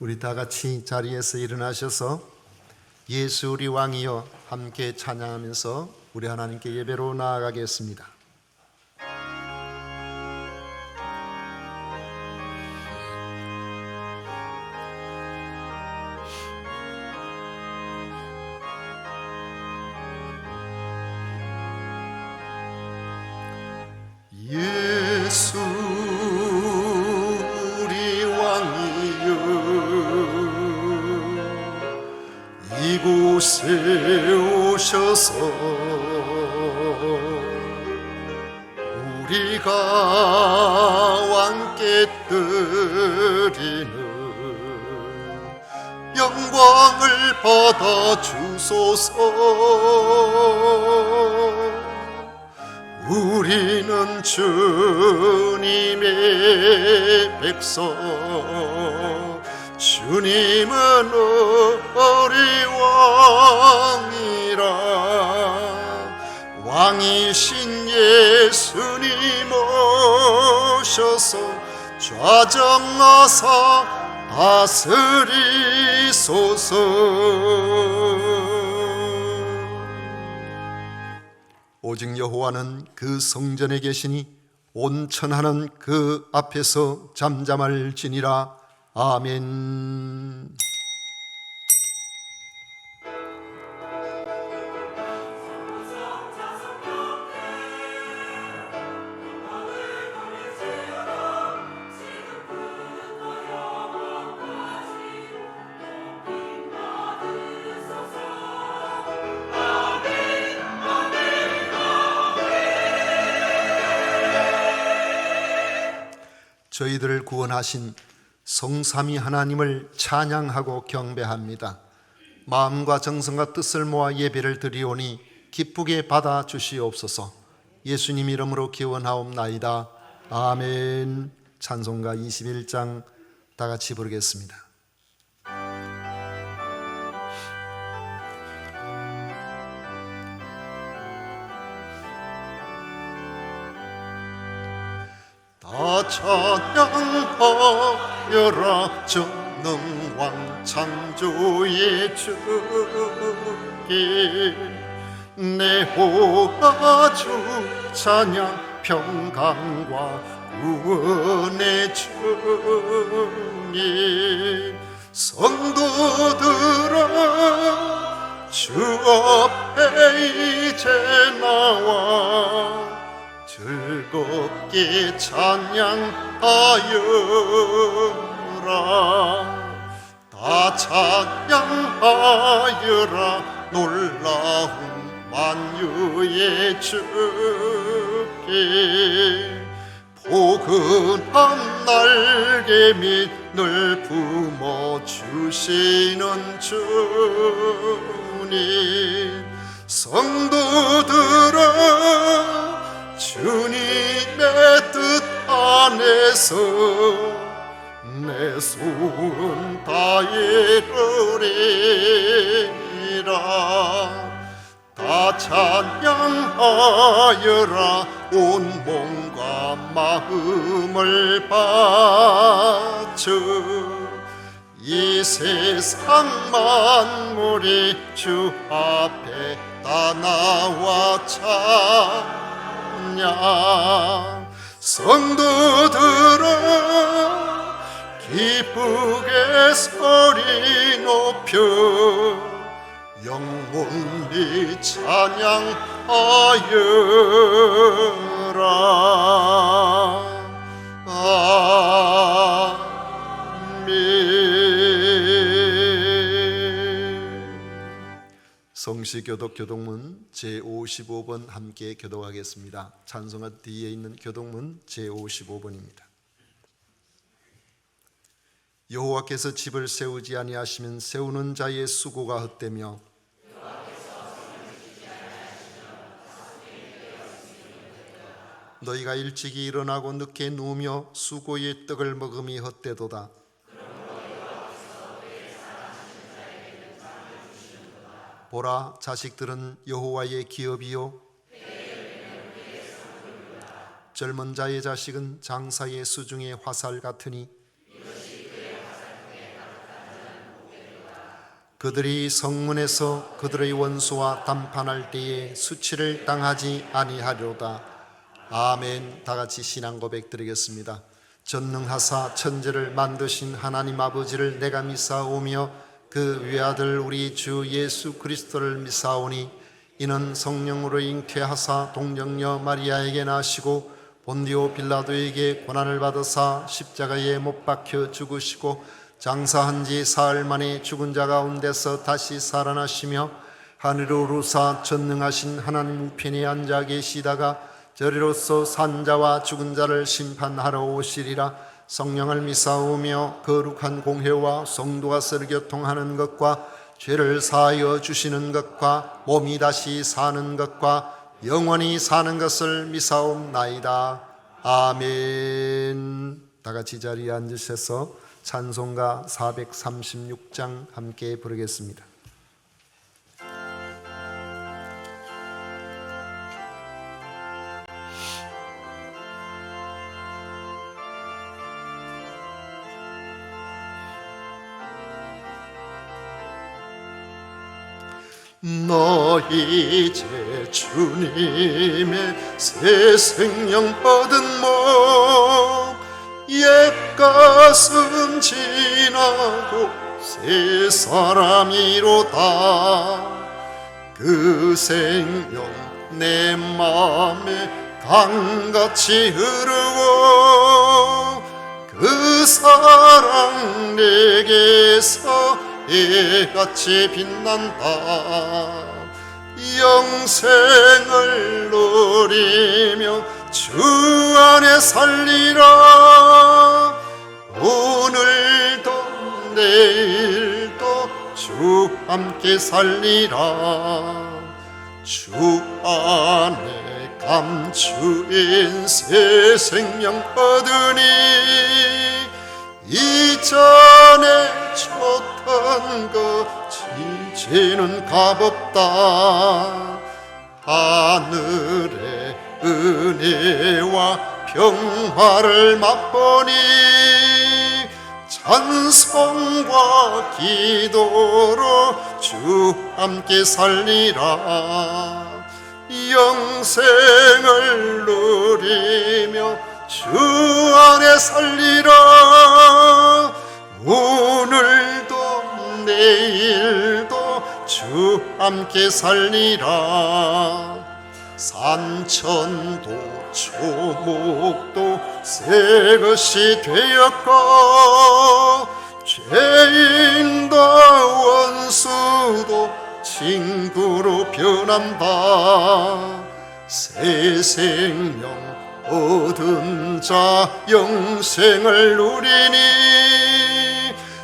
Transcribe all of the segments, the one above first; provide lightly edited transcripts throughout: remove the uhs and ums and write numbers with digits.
우리 다 같이 자리에서 일어나셔서 예수 우리 왕이여 함께 찬양하면서 우리 하나님께 예배로 나아가겠습니다. 예수 우리 왕이여 이곳에 오셔서 우리가 왕께 드리는 영광을 받아 주소서. 우리는 주님의 백성, 주님은 우리 왕이라. 왕이신 예수님 오셔서 좌정하사 다스리소서. 오직 여호와는 그 성전에 계시니 온 천하는 그 앞에서 잠잠할지니라. 아멘. 저희들을 구원하신 성삼위 하나님을 찬양하고 경배합니다. 마음과 정성과 뜻을 모아 예배를 드리오니 기쁘게 받아 주시옵소서. 예수님 이름으로 기원하옵나이다. 아멘. 찬송가 21장 다 같이 부르겠습니다. 다 찬양하여라 전능왕 창조의 주께. 내 호가 주 찬양 평강과 구원의 주님. 성도들아 주 앞에 이제 나와 즐겁게 찬양하여라. 다 찬양하여라 놀라운 만유의 주께. 포근한 날개 밑을 품어주시는 주님. 성도들아 주님의 뜻 안에서 내 소원 다이루리라. 다 찬양하여라 온 몸과 마음을 바쳐. 이 세상 만물이 주 앞에 다 나와 찬양. 성도들아 기쁘게 소리 높여 영원히 찬양하여라. 성시교독 교독문 제55번 함께 교독하겠습니다. 찬송가 뒤에 있는 교독문 제55번입니다. 여호와께서 집을 세우지 아니하시면 세우는 자의 수고가 헛되며 너희가 일찍이 일어나고 늦게 누우며 수고의 떡을 먹음이 헛되도다. 보라, 자식들은 여호와의 기업이요 젊은 자의 자식은 장사의 수중의 화살 같으니 그들이 성문에서 그들의 원수와 담판할 때에 수치를 당하지 아니하리로다. 아멘. 다 같이 신앙 고백 드리겠습니다. 전능하사 천지를 만드신 하나님 아버지를 내가 믿사오며 그 외아들 우리 주 예수 그리스도를 믿사오니 이는 성령으로 잉태하사 동정녀 마리아에게 나시고 본디오 빌라도에게 고난을 받으사 십자가에 못 박혀 죽으시고 장사한 지 사흘 만에 죽은 자 가운데서 다시 살아나시며 하늘로 오르사 전능하신 하나님 우편에 앉아 계시다가 저리로서 산자와 죽은 자를 심판하러 오시리라. 성령을 믿사오며 거룩한 공회와 성도가 서로 교통하는 것과 죄를 사하여 주시는 것과 몸이 다시 사는 것과 영원히 사는 것을 믿사옵나이다. 아멘. 다 같이 자리에 앉으셔서 찬송가 436장 함께 부르겠습니다. 너 이제 주님의 새 생명 얻은 몸 옛가슴 지나고 새 사람이로다. 그 생명 내 맘에 강같이 흐르고 그 사랑 내게서 해같이 빛난다. 영생을 누리며 주 안에 살리라. 오늘도 내일도 주 함께 살리라. 주 안에 감추인 새 생명 얻으니 이전에 쳤던 것 지지는 값없다. 하늘의 은혜와 평화를 맛보니 찬송과 기도로 주 함께 살리라. 영생을 누리며 주 안에 살리라. 오늘도 내일도 주 함께 살리라. 산천도 초목도 새것이 되었고 죄인도 원수도 친구로 변한다. 새 생명 얻은 자 영생을 누리니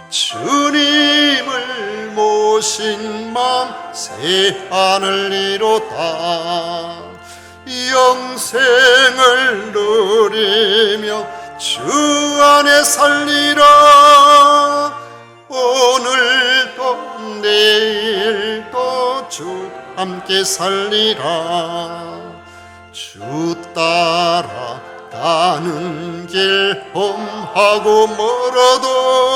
주님을 모신 맘 새 하늘 이로다. 영생을 누리며 주 안에 살리라. 오늘도 내일도 주 함께 살리라. 주 따라가는 길 험하고 멀어도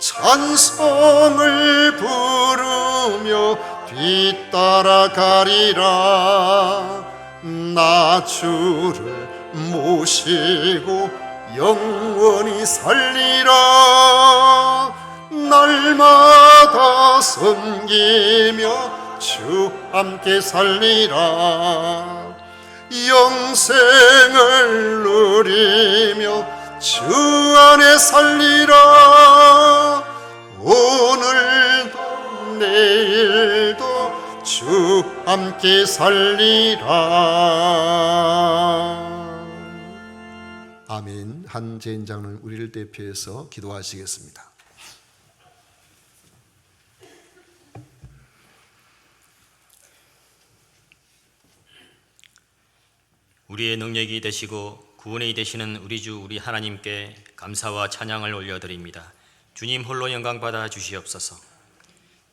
찬송을 부르며 뒤따라가리라. 나 주를 모시고 영원히 살리라. 날마다 섬기며 주 함께 살리라. 영생을 누리며 주 안에 살리라. 오늘도 내일도 주 함께 살리라. 아멘. 한재인 장로님 우리를 대표해서 기도하시겠습니다. 우리의 능력이 되시고 구원이 되시는 우리 주 우리 하나님께 감사와 찬양을 올려드립니다. 주님 홀로 영광 받아 주시옵소서.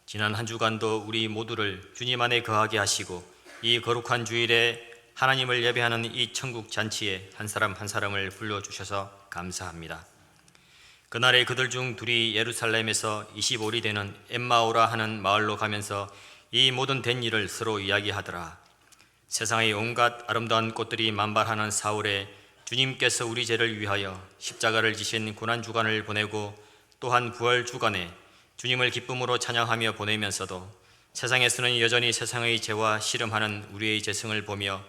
지난 한 주간도 우리 모두를 주님 안에 거하게 하시고 이 거룩한 주일에 하나님을 예배하는 이 천국 잔치에 한 사람 한 사람을 불러주셔서 감사합니다. 그날에 그들 중 둘이 예루살렘에서 25리 되는 엠마오라 하는 마을로 가면서 이 모든 된 일을 서로 이야기하더라. 세상의 온갖 아름다운 꽃들이 만발하는 사울에 주님께서 우리 죄를 위하여 십자가를 지신 고난주간을 보내고 또한 부활주간에 주님을 기쁨으로 찬양하며 보내면서도 세상에서는 여전히 세상의 죄와 씨름하는 우리의 죄성을 보며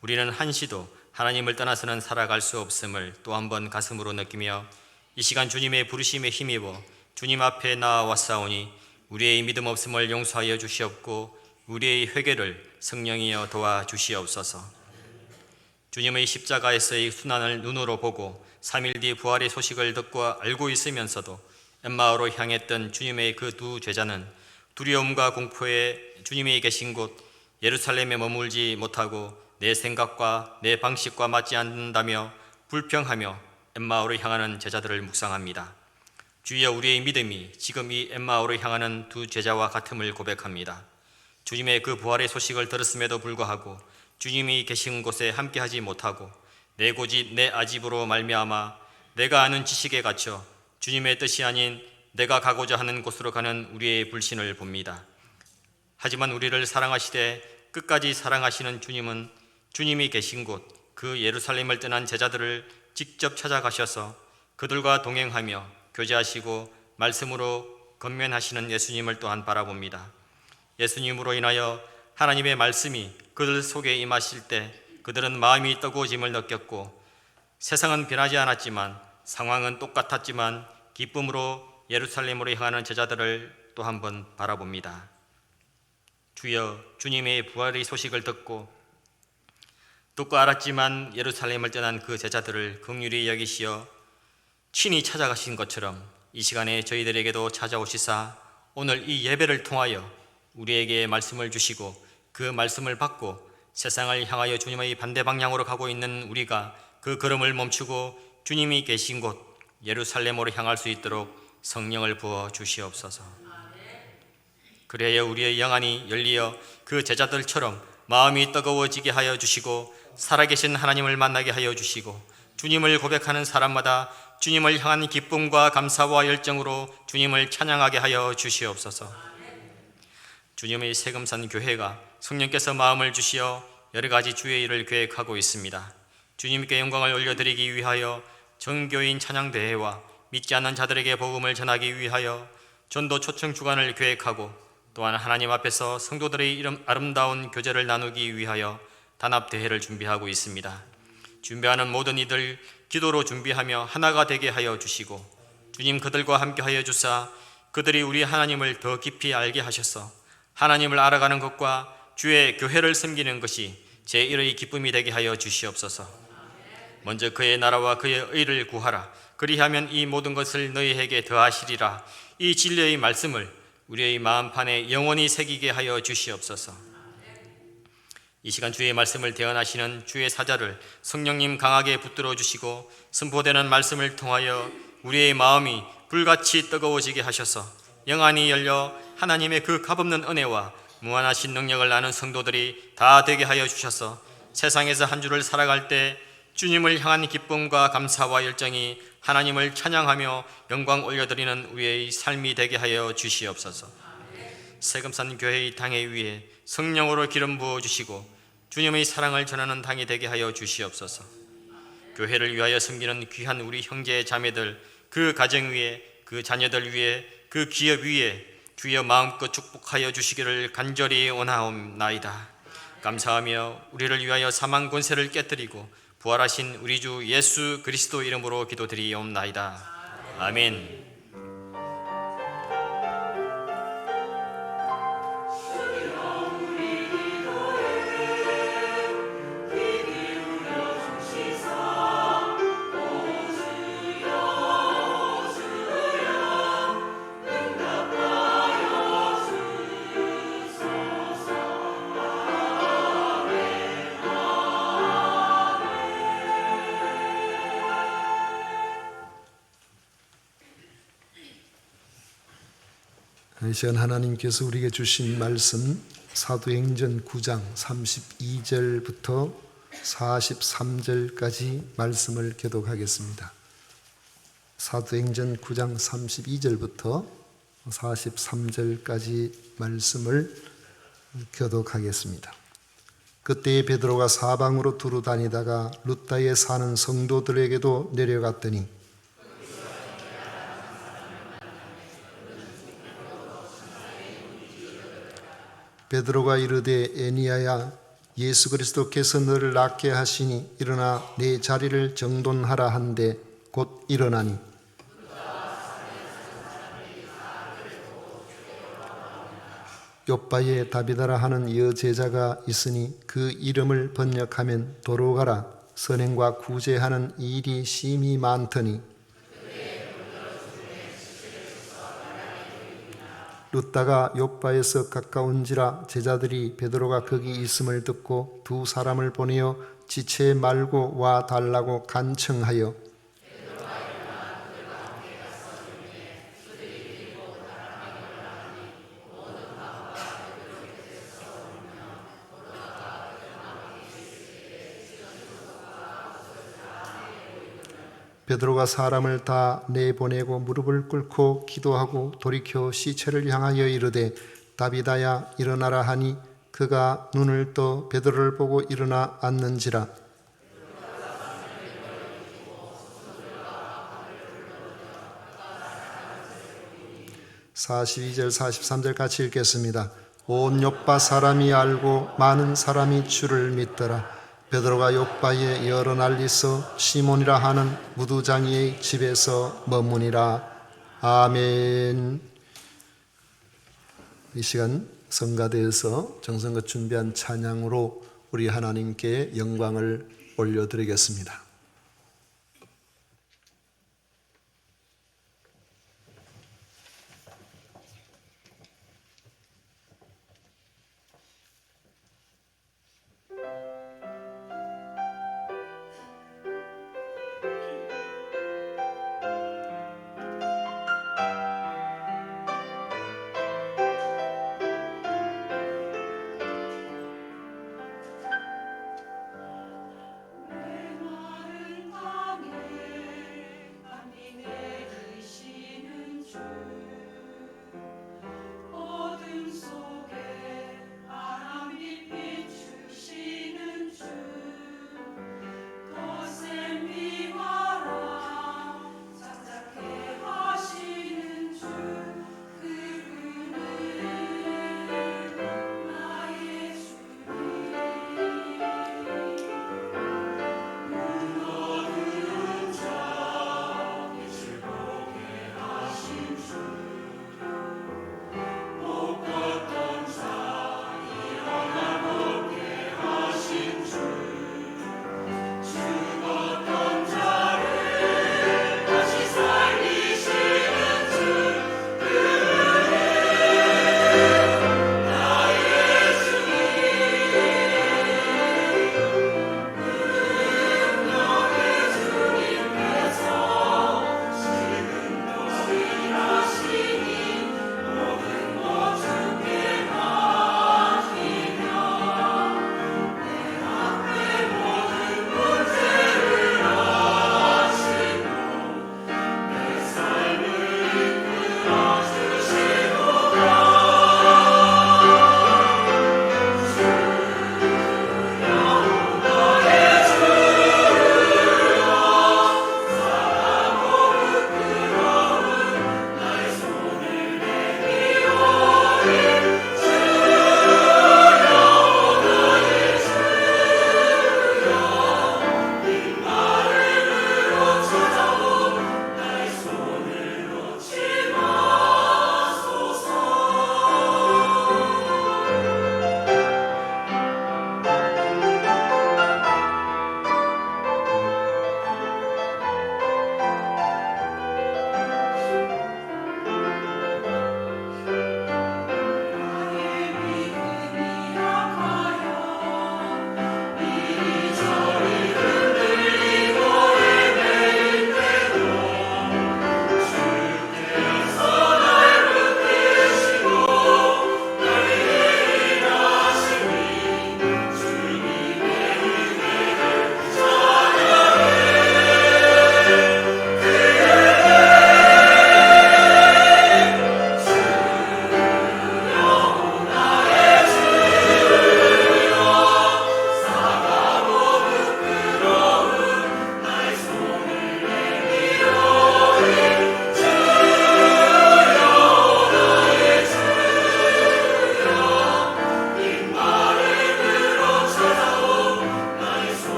우리는 한시도 하나님을 떠나서는 살아갈 수 없음을 또 한 번 가슴으로 느끼며 이 시간 주님의 부르심에 힘입어 주님 앞에 나아왔사오니 우리의 믿음 없음을 용서하여 주시옵고 우리의 회개를 성령이여 도와주시옵소서. 주님의 십자가에서의 순환을 눈으로 보고 3일 뒤 부활의 소식을 듣고 알고 있으면서도 엠마오로 향했던 주님의 그 두 제자는 두려움과 공포에 주님이 계신 곳 예루살렘에 머물지 못하고 내 생각과 내 방식과 맞지 않는다며 불평하며 엠마오로 향하는 제자들을 묵상합니다. 주여, 우리의 믿음이 지금 이 엠마오로 향하는 두 제자와 같음을 고백합니다. 주님의 그 부활의 소식을 들었음에도 불구하고 주님이 계신 곳에 함께하지 못하고 내 고집 내 아집으로 말미암아 내가 아는 지식에 갇혀 주님의 뜻이 아닌 내가 가고자 하는 곳으로 가는 우리의 불신을 봅니다. 하지만 우리를 사랑하시되 끝까지 사랑하시는 주님은 주님이 계신 곳 그 예루살렘을 떠난 제자들을 직접 찾아가셔서 그들과 동행하며 교제하시고 말씀으로 건면하시는 예수님을 또한 바라봅니다. 예수님으로 인하여 하나님의 말씀이 그들 속에 임하실 때 그들은 마음이 뜨거워짐을 느꼈고 세상은 변하지 않았지만 상황은 똑같았지만 기쁨으로 예루살렘으로 향하는 제자들을 또 한 번 바라봅니다. 주여, 주님의 부활의 소식을 듣고 알았지만 예루살렘을 떠난 그 제자들을 긍휼히 여기시어 친히 찾아가신 것처럼 이 시간에 저희들에게도 찾아오시사 오늘 이 예배를 통하여 우리에게 말씀을 주시고 그 말씀을 받고 세상을 향하여 주님의 반대 방향으로 가고 있는 우리가 그 걸음을 멈추고 주님이 계신 곳 예루살렘으로 향할 수 있도록 성령을 부어 주시옵소서. 그래야 우리의 영안이 열리어 그 제자들처럼 마음이 뜨거워지게 하여 주시고 살아계신 하나님을 만나게 하여 주시고 주님을 고백하는 사람마다 주님을 향한 기쁨과 감사와 열정으로 주님을 찬양하게 하여 주시옵소서. 주님의 세금산 교회가 성령께서 마음을 주시어 여러 가지 주의 일을 계획하고 있습니다. 주님께 영광을 올려드리기 위하여 정교인 찬양대회와 믿지 않는 자들에게 복음을 전하기 위하여 전도 초청 주간을 계획하고 또한 하나님 앞에서 성도들의 아름다운 교제를 나누기 위하여 단합대회를 준비하고 있습니다. 준비하는 모든 이들 기도로 준비하며 하나가 되게 하여 주시고 주님 그들과 함께 하여 주사 그들이 우리 하나님을 더 깊이 알게 하셔서 하나님을 알아가는 것과 주의 교회를 섬기는 것이 제1의 기쁨이 되게 하여 주시옵소서. 먼저 그의 나라와 그의 의를 구하라. 그리하면 이 모든 것을 너희에게 더하시리라. 이 진리의 말씀을 우리의 마음판에 영원히 새기게 하여 주시옵소서. 이 시간 주의 말씀을 대언하시는 주의 사자를 성령님 강하게 붙들어 주시고 선포되는 말씀을 통하여 우리의 마음이 불같이 뜨거워지게 하셔서 영안이 열려 하나님의 그 값없는 은혜와 무한하신 능력을 아는 성도들이 다 되게 하여 주셔서 세상에서 한 주를 살아갈 때 주님을 향한 기쁨과 감사와 열정이 하나님을 찬양하며 영광 올려드리는 우리의 삶이 되게 하여 주시옵소서. 세금산 교회의 당회 위에 성령으로 기름 부어주시고 주님의 사랑을 전하는 당이 되게 하여 주시옵소서. 교회를 위하여 섬기는 귀한 우리 형제 자매들 그 가정 위에 그 자녀들 위에 그 기업 위에 주여 마음껏 축복하여 주시기를 간절히 원하옵나이다. 감사하며 우리를 위하여 사망 권세를 깨뜨리고 부활하신 우리 주 예수 그리스도 이름으로 기도드리옵나이다. 아멘. 이 시간 하나님께서 우리에게 주신 말씀 사도행전 9장 32절부터 43절까지 말씀을 교독하겠습니다. 사도행전 9장 32절부터 43절까지 말씀을 교독하겠습니다. 그때 베드로가 사방으로 두루 다니다가 룻다에 사는 성도들에게도 내려갔더니 베드로가 이르되 에니야야 예수 그리스도께서 너를 낫게 하시니 일어나 내 자리를 정돈하라 한데 곧 일어나니 욥바에 다비다라 하는 여제자가 있으니 그 이름을 번역하면 도로가라 선행과 구제하는 일이 심히 많더니 룻다가 욥바에서 가까운지라 제자들이 베드로가 거기 있음을 듣고 두 사람을 보내어 지체 말고 와 달라고 간청하여 베드로가 사람을 다 내보내고 무릎을 꿇고 기도하고 돌이켜 시체를 향하여 이르되 다비다야 일어나라 하니 그가 눈을 떠 베드로를 보고 일어나 앉는지라. (42절) (43절) 같이 읽겠습니다. 온 욥바 사람이 알고 많은 사람이 주를 믿더라. 베드로가 욥바에 여러 날 있어 시몬이라 하는 무두장이의 집에서 머무니라. 아멘. 이 시간 성가대에서 정성껏 준비한 찬양으로 우리 하나님께 영광을 올려드리겠습니다.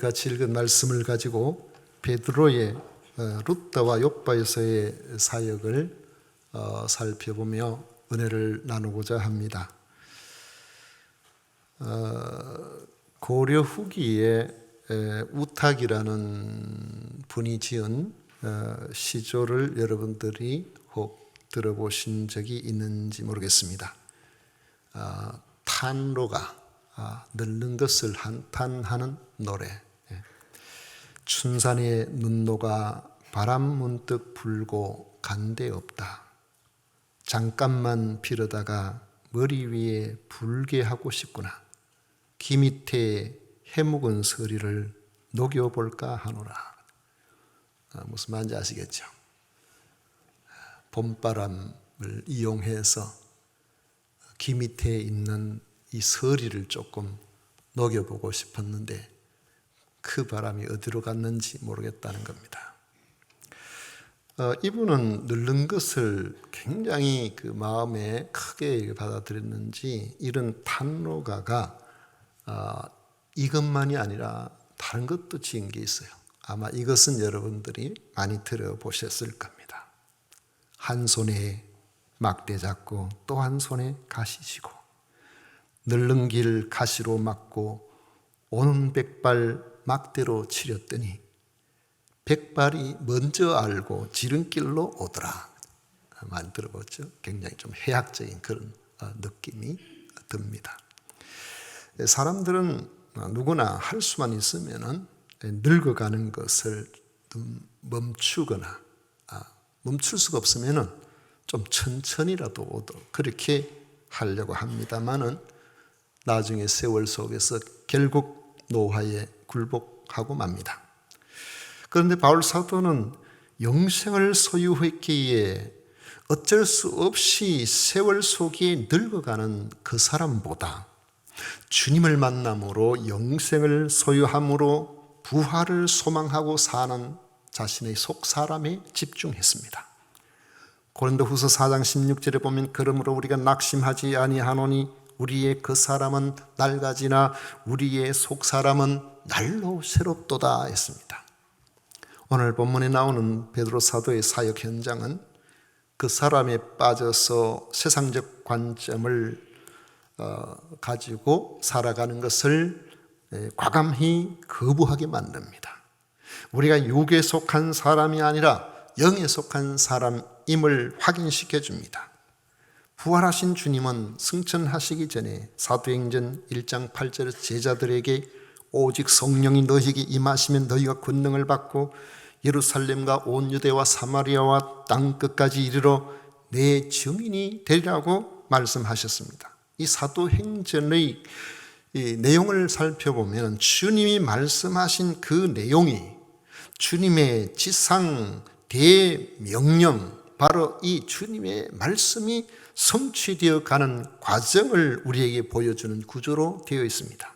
같이 읽은 말씀을 가지고 베드로의 룻다와 욥바에서의 사역을 살펴보며 은혜를 나누고자 합니다. 고려 후기에 우탁이라는 분이 지은 시조를 여러분들이 혹 들어보신 적이 있는지 모르겠습니다. 탄로가 늙는 것을 한탄하는 노래. 춘산에 눈노가 바람 문득 불고 간데 없다. 잠깐만 빌어다가 머리 위에 불게 하고 싶구나. 귀 밑에 해묵은 서리를 녹여볼까 하노라. 무슨 말인지 아시겠죠? 봄바람을 이용해서 귀 밑에 있는 이 서리를 조금 녹여보고 싶었는데 그 바람이 어디로 갔는지 모르겠다는 겁니다. 이분은 늙는 것을 굉장히 그 마음에 크게 받아들였는지 이런 탄로가가 이것만이 아니라 다른 것도 지은 게 있어요. 아마 이것은 여러분들이 많이 들어보셨을 겁니다. 한 손에 막대 잡고 또 한 손에 가시 쥐고 늙는 길 가시로 막고 오는 백발 막대로 치렸더니 백발이 먼저 알고 지름길로 오더라. 많이 들어봤죠? 굉장히 좀 해학적인 그런 느낌이 듭니다. 사람들은 누구나 할 수만 있으면은 늙어가는 것을 멈추거나 멈출 수가 없으면은 좀 천천히라도 오도록 그렇게 하려고 합니다만은 나중에 세월 속에서 결국 노화에 굴복하고 맙니다. 그런데 바울 사도는 영생을 소유했기에 어쩔 수 없이 세월 속에 늙어가는 그 사람보다 주님을 만남으로 영생을 소유함으로 부활을 소망하고 사는 자신의 속 사람에 집중했습니다. 고린도후서 4장 16절에 보면 그러므로 우리가 낙심하지 아니하노니 우리의 그 사람은 낡아지나 우리의 속 사람은 날로 새롭도다 했습니다. 오늘 본문에 나오는 베드로 사도의 사역 현장은 그 사람에 빠져서 세상적 관점을 가지고 살아가는 것을 과감히 거부하게 만듭니다. 우리가 육에 속한 사람이 아니라 영에 속한 사람임을 확인시켜 줍니다. 부활하신 주님은 승천하시기 전에 사도행전 1장 8절에 제자들에게 오직 성령이 너희에게 임하시면 너희가 권능을 받고 예루살렘과 온 유대와 사마리아와 땅끝까지 이르러 내 증인이 되리라고 말씀하셨습니다. 이 사도행전의 이 내용을 살펴보면 주님이 말씀하신 그 내용이 주님의 지상 대명령, 바로 이 주님의 말씀이 성취되어 가는 과정을 우리에게 보여주는 구조로 되어 있습니다.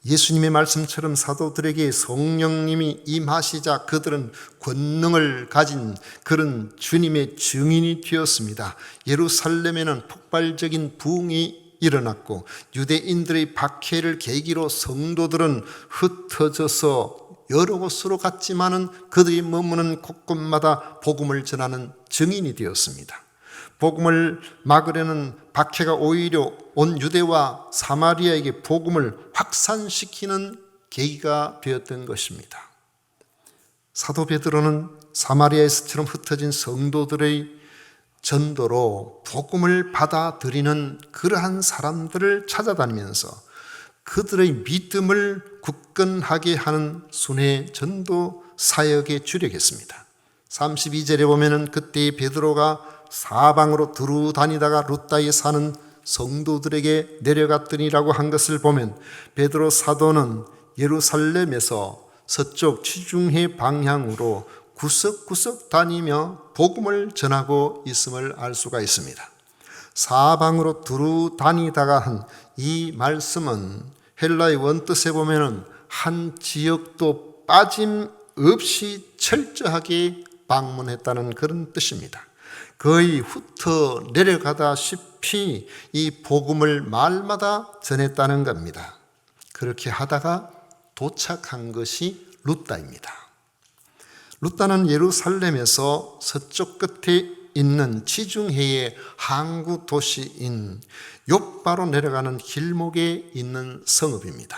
예수님의 말씀처럼 사도들에게 성령님이 임하시자 그들은 권능을 가진 그런 주님의 증인이 되었습니다. 예루살렘에는 폭발적인 부흥이 일어났고 유대인들의 박해를 계기로 성도들은 흩어져서 여러 곳으로 갔지만은 그들이 머무는 곳곳마다 복음을 전하는 증인이 되었습니다. 복음을 막으려는 박해가 오히려 온 유대와 사마리아에게 복음을 확산시키는 계기가 되었던 것입니다. 사도 베드로는 사마리아에서처럼 흩어진 성도들의 전도로 복음을 받아들이는 그러한 사람들을 찾아다니면서 그들의 믿음을 굳건하게 하는 순회 전도 사역에 주력했습니다. 32절에 보면은 그때 베드로가 사방으로 두루 다니다가 룻다에 사는 성도들에게 내려갔더니라고 한 것을 보면 베드로 사도는 예루살렘에서 서쪽 지중해 방향으로 구석구석 다니며 복음을 전하고 있음을 알 수가 있습니다. 사방으로 두루 다니다가 한 이 말씀은 헬라의 원뜻에 보면은 한 지역도 빠짐없이 철저하게 방문했다는 그런 뜻입니다. 거의 훑어 내려가다시피 이 복음을 말마다 전했다는 겁니다. 그렇게 하다가 도착한 것이 룻다입니다. 룻다는 예루살렘에서 서쪽 끝에 있는 지중해의 항구 도시인 욥바로 내려가는 길목에 있는 성읍입니다.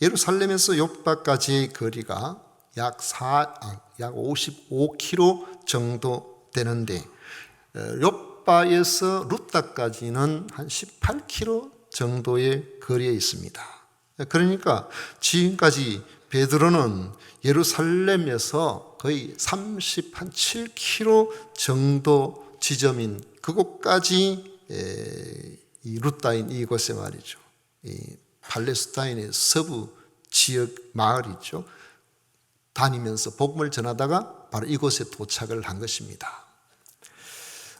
예루살렘에서 욥바까지의 거리가 약 55km 정도 되는데 욥바에서 룻다까지는 한 18km 정도의 거리에 있습니다. 그러니까 지금까지 베드로는 예루살렘에서 거의 37km 정도 지점인 그곳까지 이 룻다인 이곳에 말이죠. 이 팔레스타인의 서부 지역 마을이죠. 다니면서 복음을 전하다가 바로 이곳에 도착을 한 것입니다.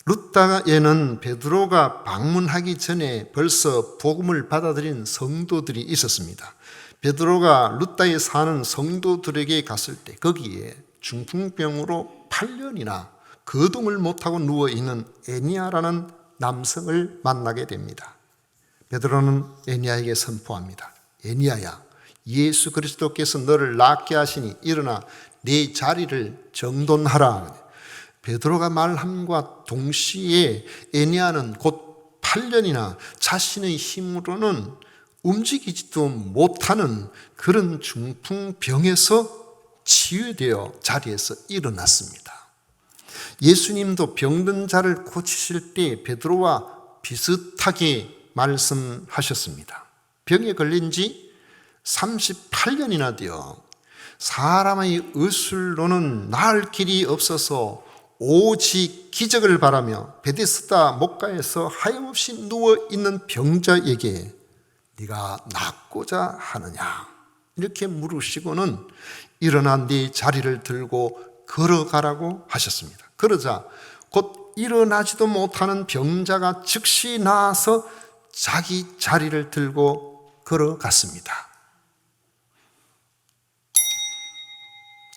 룻다에는 베드로가 방문하기 전에 벌써 복음을 받아들인 성도들이 있었습니다. 베드로가 룻다에 사는 성도들에게 갔을 때 거기에 중풍병으로 8년이나 거동을 못하고 누워있는 에니야라는 남성을 만나게 됩니다. 베드로는 에니야에게 선포합니다. 에니야야, 예수 그리스도께서 너를 낫게 하시니 일어나 네 자리를 정돈하라. 베드로가 말함과 동시에 에니야는 곧 8년이나 자신의 힘으로는 움직이지도 못하는 그런 중풍병에서 치유되어 자리에서 일어났습니다. 예수님도 병든 자를 고치실 때 베드로와 비슷하게 말씀하셨습니다. 병에 걸린 지 38년이나 되어 사람의 의술로는 나을 길이 없어서 오직 기적을 바라며 베데스다 목가에서 하염없이 누워있는 병자에게 네가 낫고자 하느냐 이렇게 물으시고는 일어나 네 자리를 들고 걸어가라고 하셨습니다. 그러자 곧 일어나지도 못하는 병자가 즉시 나와서 자기 자리를 들고 걸어갔습니다.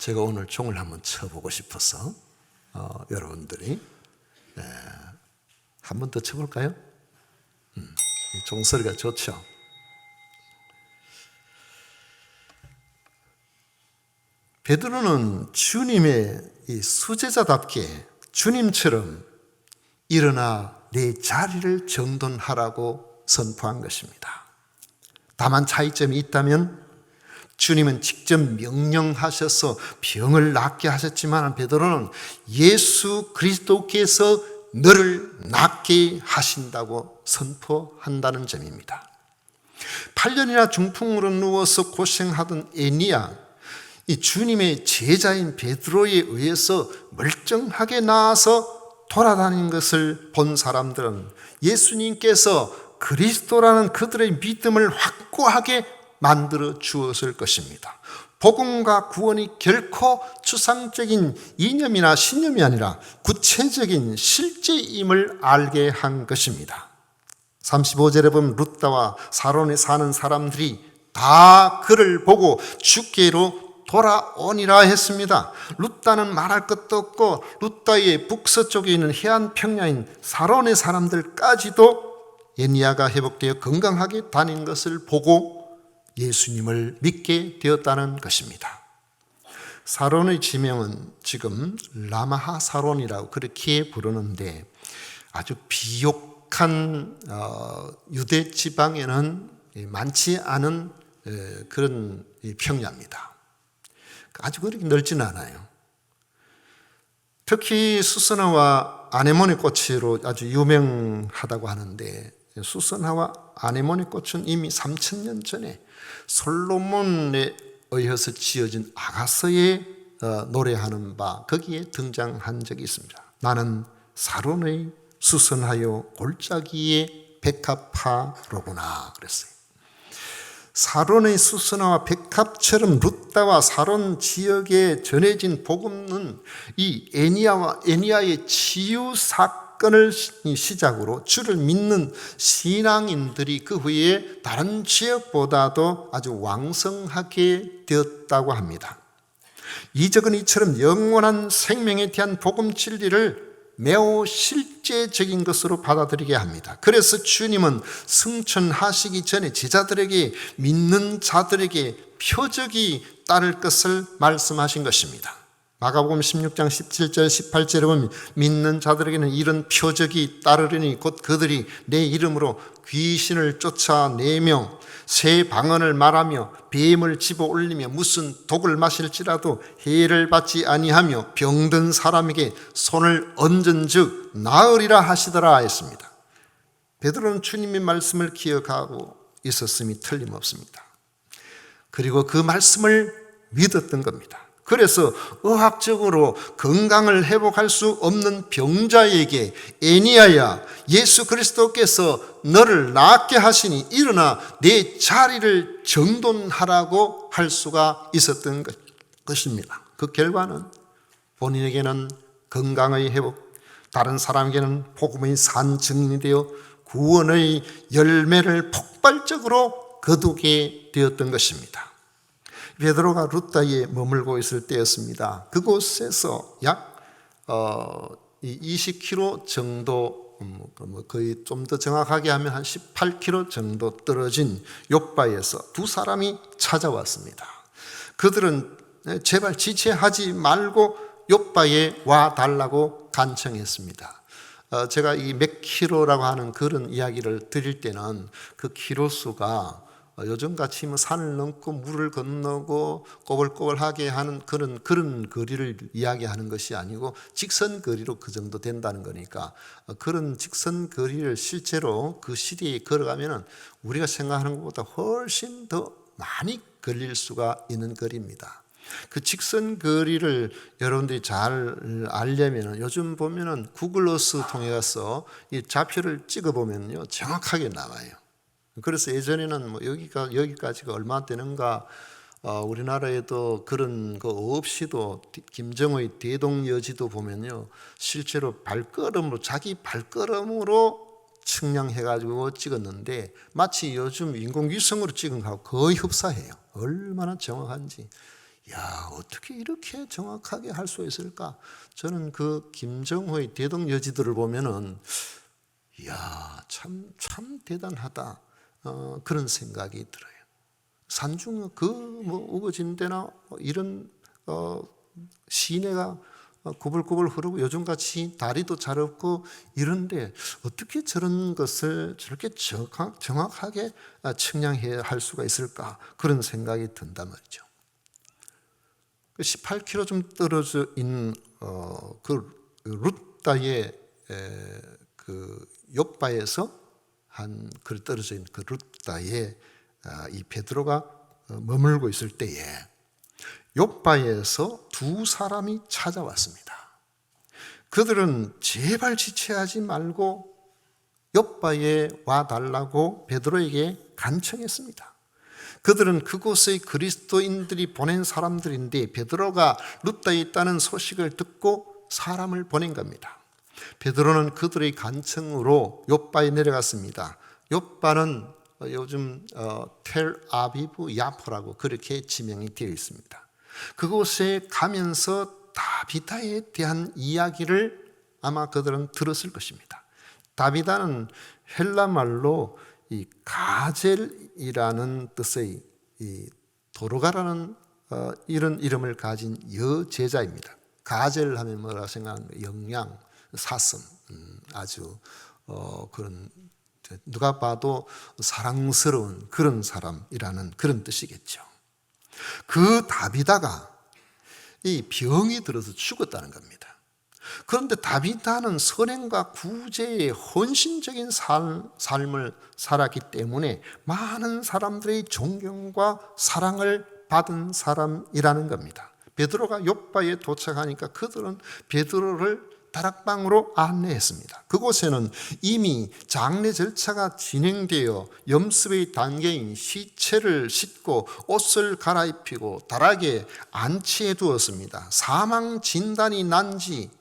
제가 오늘 종을 한번 쳐보고 싶어서 여러분들이 한 번 더 쳐볼까요? 종소리가 좋죠. 베드로는 주님의 이 수제자답게 주님처럼 일어나 내 자리를 정돈하라고 선포한 것입니다. 다만 차이점이 있다면 주님은 직접 명령하셔서 병을 낫게 하셨지만 베드로는 예수 그리스도께서 너를 낫게 하신다고 선포한다는 점입니다. 8년이나 중풍으로 누워서 고생하던 에니야, 이 주님의 제자인 베드로에 의해서 멀쩡하게 나아서 돌아다닌 것을 본 사람들은 예수님께서 그리스도라는 그들의 믿음을 확고하게 만들어 주었을 것입니다. 복음과 구원이 결코 추상적인 이념이나 신념이 아니라 구체적인 실제임을 알게 한 것입니다. 35절에 보면 룻다와 사론에 사는 사람들이 다 그를 보고 주께로 돌아오니라 했습니다. 룻다는 말할 것도 없고 룻다의 북서쪽에 있는 해안 평야인 사론의 사람들까지도 에니야가 회복되어 건강하게 다닌 것을 보고 예수님을 믿게 되었다는 것입니다. 사론의 지명은 지금 라마하 사론이라고 그렇게 부르는데 아주 비옥한 유대 지방에는 많지 않은 그런 평야입니다. 아주 그렇게 넓지는 않아요. 특히 수선화와 아네모네 꽃으로 아주 유명하다고 하는데 수선화와 아네모네 꽃은 이미 3000년 전에 솔로몬에 의해서 지어진 아가서에 노래하는 바 거기에 등장한 적이 있습니다. 나는 사론의 수선하여 골짜기의 백합화로구나 그랬어요. 사론의 수선화와 백합처럼 룻다와 사론 지역에 전해진 복음은 이 에니야의 치유 사건을 시작으로 주를 믿는 신앙인들이 그 후에 다른 지역보다도 아주 왕성하게 되었다고 합니다. 이적은 이처럼 영원한 생명에 대한 복음 진리를 매우 실제적인 것으로 받아들이게 합니다. 그래서 주님은 승천하시기 전에 제자들에게, 믿는 자들에게 표적이 따를 것을 말씀하신 것입니다. 마가복음 16장 17절 18절에 보면 믿는 자들에게는 이런 표적이 따르리니 곧 그들이 내 이름으로 귀신을 쫓아내며 새 방언을 말하며 뱀을 집어 올리며 무슨 독을 마실지라도 해를 받지 아니하며 병든 사람에게 손을 얹은즉 나으리라 하시더라 했습니다. 베드로는 주님의 말씀을 기억하고 있었음이 틀림없습니다. 그리고 그 말씀을 믿었던 겁니다. 그래서 의학적으로 건강을 회복할 수 없는 병자에게 애니야야, 예수 그리스도께서 너를 낫게 하시니 일어나 내 자리를 정돈하라고 할 수가 있었던 것입니다. 그 결과는 본인에게는 건강의 회복, 다른 사람에게는 복음의 산 증인이 되어 구원의 열매를 폭발적으로 거두게 되었던 것입니다. 베드로가 룻다에 머물고 있을 때였습니다. 그곳에서 약 20km 정도, 거의 좀 더 정확하게 하면 한 18km 정도 떨어진 욥바에서 두 사람이 찾아왔습니다. 그들은 제발 지체하지 말고 욥바에 와달라고 간청했습니다. 제가 이 몇 킬로라고 하는 그런 이야기를 드릴 때는 그 키로수가 요즘같이 산을 넘고 물을 건너고 꼬불꼬불하게 하는 그런 거리를 이야기하는 것이 아니고 직선 거리로 그 정도 된다는 거니까, 그런 직선 거리를 실제로 그 시대에 걸어가면 우리가 생각하는 것보다 훨씬 더 많이 걸릴 수가 있는 거리입니다. 그 직선 거리를 여러분들이 잘 알려면 요즘 보면은 구글 어스 통해 가서 이 좌표를 찍어 보면요 정확하게 나와요. 그래서 예전에는 여기까지가 얼마 되는가, 우리나라에도 그런 거 없이도 김정의 대동여지도 보면요 실제로 자기 발걸음으로 측량해가지고 찍었는데 마치 요즘 인공위성으로 찍은 거하고 거의 흡사해요. 얼마나 정확한지. 야, 어떻게 이렇게 정확하게 할 수 있을까? 저는 그 김정의 대동여지들을 보면은 야, 참 대단하다. 그런 생각이 들어요. 산중 우거진 데나 이런 시내가 구불구불 흐르고 요즘같이 다리도 잘 없고 이런데 어떻게 저런 것을 저렇게 정확하게 측량해야 할 수가 있을까? 그런 생각이 든단 말이죠. 18km 좀 떨어져 있는 그 룻다의 그 욥바에서 한 그 떨어져 있는 그 룻다에 이 베드로가 머물고 있을 때에 욥바에서 두 사람이 찾아왔습니다. 그들은 제발 지체하지 말고 욥바에 와달라고 베드로에게 간청했습니다. 그들은 그곳의 그리스도인들이 보낸 사람들인데 베드로가 룻다에 있다는 소식을 듣고 사람을 보낸 겁니다. 베드로는 그들의 간청으로 욥바에 내려갔습니다. 욥바는 요즘 텔아비브 야포라고 그렇게 지명이 되어 있습니다. 그곳에 가면서 다비다에 대한 이야기를 아마 그들은 들었을 것입니다. 다비다는 헬라 말로 이 가젤이라는 뜻의 이 도로가라는 이런 이름을 가진 여제자입니다. 가젤 하면 뭐라 생각하면 영양, 사슴, 아주 그런 누가 봐도 사랑스러운 그런 사람이라는 그런 뜻이겠죠. 그 다비다가 이 병이 들어서 죽었다는 겁니다. 그런데 다비다는 선행과 구제의 헌신적인 삶을 살았기 때문에 많은 사람들의 존경과 사랑을 받은 사람이라는 겁니다. 베드로가 욥바에 도착하니까 그들은 베드로를 다락방으로 안내했습니다. 그곳에는 이미 장례 절차가 진행되어 염습의 단계인 시체를 싣고 옷을 갈아입히고 다락에 안치해 두었습니다. 사망 진단이 난 지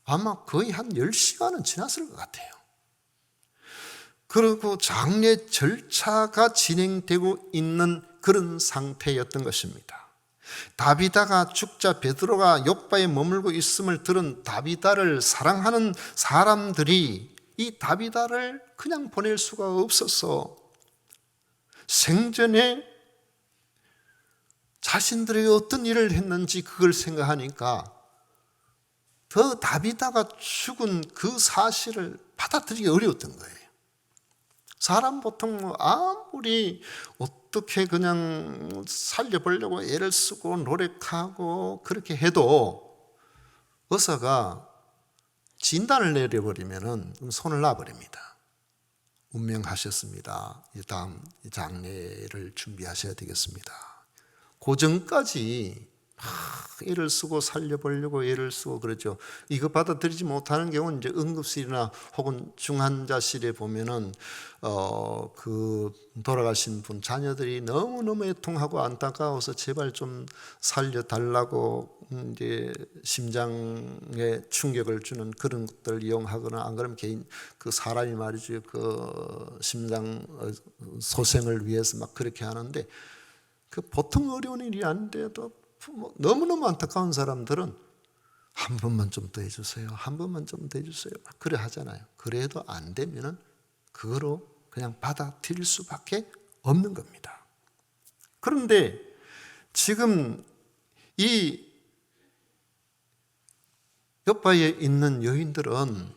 아마 거의 한 10시간은 지났을 것 같아요. 그리고 장례 절차가 진행되고 있는 그런 상태였던 것입니다. 다비다가 죽자 베드로가 욥바에 머물고 있음을 들은 다비다를 사랑하는 사람들이 이 다비다를 그냥 보낼 수가 없어서 생전에 자신들이 어떤 일을 했는지 그걸 생각하니까 더 다비다가 죽은 그 사실을 받아들이기 어려웠던 거예요. 사람 보통 아무리 어떻게 그냥 살려보려고 애를 쓰고 노력하고 그렇게 해도 의사가 진단을 내려버리면 손을 놔버립니다. 운명하셨습니다. 다음 장례를 준비하셔야 되겠습니다. 그 전까지 애를 쓰고 살려보려고 애를 쓰고 그러죠. 이거 받아들이지 못하는 경우는 이제 응급실이나 혹은 중환자실에 보면은 그 돌아가신 분 자녀들이 너무너무 애통하고 안타까워서 제발 좀 살려달라고 이제 심장에 충격을 주는 그런 것들 이용하거나, 안 그러면 개인 그 사람이 말이죠, 그 심장 소생을 위해서 막 그렇게 하는데 그 보통 어려운 일이 아닌데도 너무너무 안타까운 사람들은 한 번만 좀 더 해주세요, 한 번만 좀 더 해주세요, 그래 하잖아요. 그래도 안 되면은 그거로 그냥 받아들일 수밖에 없는 겁니다. 그런데 지금 이 욥바에 있는 여인들은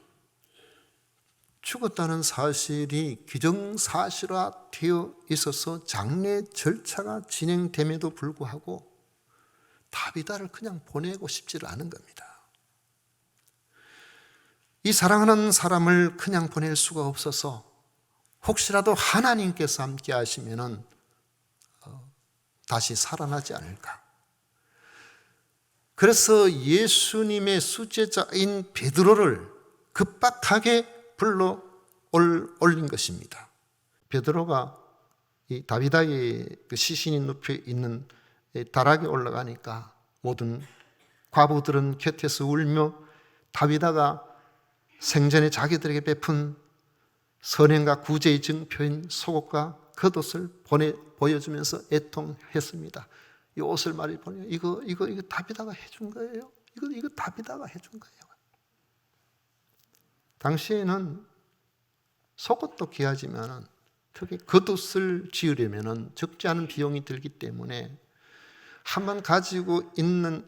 죽었다는 사실이 기정사실화 되어 있어서 장례 절차가 진행됨에도 불구하고 다비다를 그냥 보내고 싶지를 않은 겁니다. 이 사랑하는 사람을 그냥 보낼 수가 없어서 혹시라도 하나님께서 함께 하시면은 다시 살아나지 않을까. 그래서 예수님의 수제자인 베드로를 급박하게 불러 올린 것입니다. 베드로가 이 다비다의 그 시신이 눕혀 있는 다락에 올라가니까 모든 과부들은 곁에서 울며 다비다가 생전에 자기들에게 베푼 선행과 구제의 증표인 속옷과 겉옷을 보여주면서 애통했습니다. 이 옷을 말이 보니 이거 다비다가 해준 거예요. 이거 다비다가 해준 거예요. 당시에는 속옷도 귀하지만 특히 겉옷을 지으려면 적지 않은 비용이 들기 때문에 한번 가지고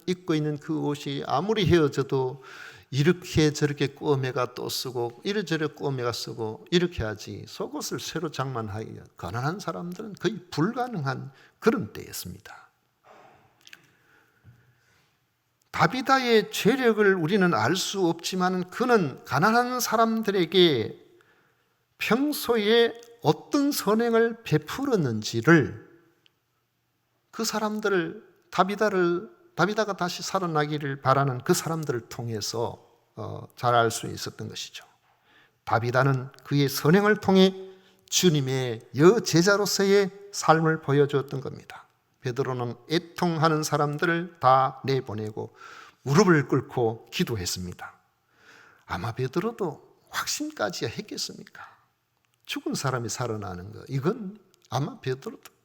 입고 있는 그 옷이 아무리 헤어져도 이렇게 저렇게 꼬매가 또 쓰고 이래저래 꼬매가 쓰고 이렇게 하지, 속옷을 새로 장만하기가 가난한 사람들은 거의 불가능한 그런 때였습니다. 다비다의 죄력을 우리는 알 수 없지만 그는 가난한 사람들에게 평소에 어떤 선행을 베풀었는지를 그 사람들을 다비다가 다시 살아나기를 바라는 그 사람들을 통해서 잘 알 수 있었던 것이죠. 다비다는 그의 선행을 통해 주님의 여제자로서의 삶을 보여주었던 겁니다. 베드로는 애통하는 사람들을 다 내보내고 무릎을 꿇고 기도했습니다. 아마 베드로도 확신까지 했겠습니까? 죽은 사람이 살아나는 거, 이건 아마 베드로도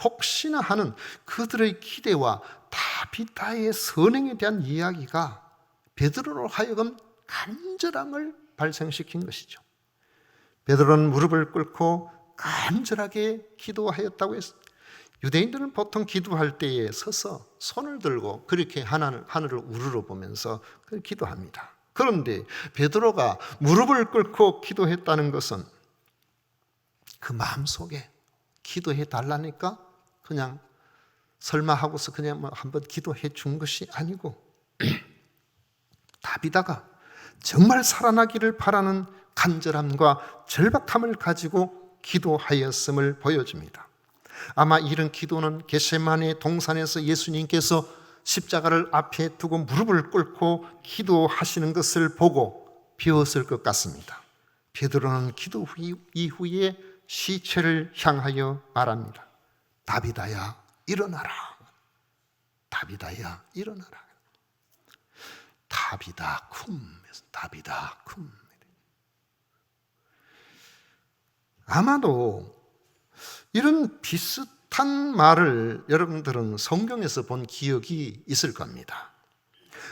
혹시나 하는 그들의 기대와 다비다의 선행에 대한 이야기가 베드로로 하여금 간절함을 발생시킨 것이죠. 베드로는 무릎을 꿇고 간절하게 기도하였다고 했습니다. 유대인들은 보통 기도할 때에 서서 손을 들고 그렇게 하늘을 우러러 보면서 기도합니다. 그런데 베드로가 무릎을 꿇고 기도했다는 것은 그 마음속에 기도해 달라니까 그냥 설마 하고서 그냥 한번 기도해 준 것이 아니고 다비다가 정말 살아나기를 바라는 간절함과 절박함을 가지고 기도하였음을 보여줍니다. 아마 이런 기도는 겟세마네 동산에서 예수님께서 십자가를 앞에 두고 무릎을 꿇고 기도하시는 것을 보고 배웠을 것 같습니다. 베드로는 기도 이후에 시체를 향하여 말합니다. 다비다야 일어나라. 다비다야 일어나라. 다비다 쿰. 다비다 쿰. 아마도 이런 비슷한 비슷한 말을 여러분들은 성경에서 본 기억이 있을 겁니다.